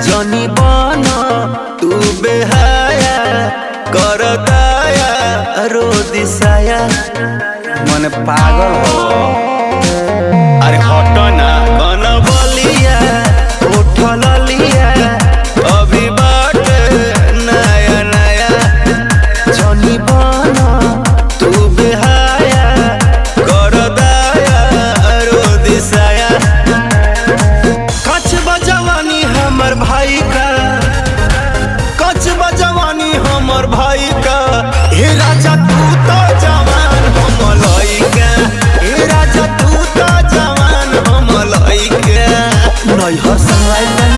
जनी बना तू बेहाया कर दया रो दिसाया मन पागल हो। अरे हटो ना कन बलिया उठल लिया अभी बाट नया नया जनी बना तू बेहाया कर दया रो दिसाया। कच बजवानी हमर भाई का, कच बजवानी हमर भाई का, हे राजा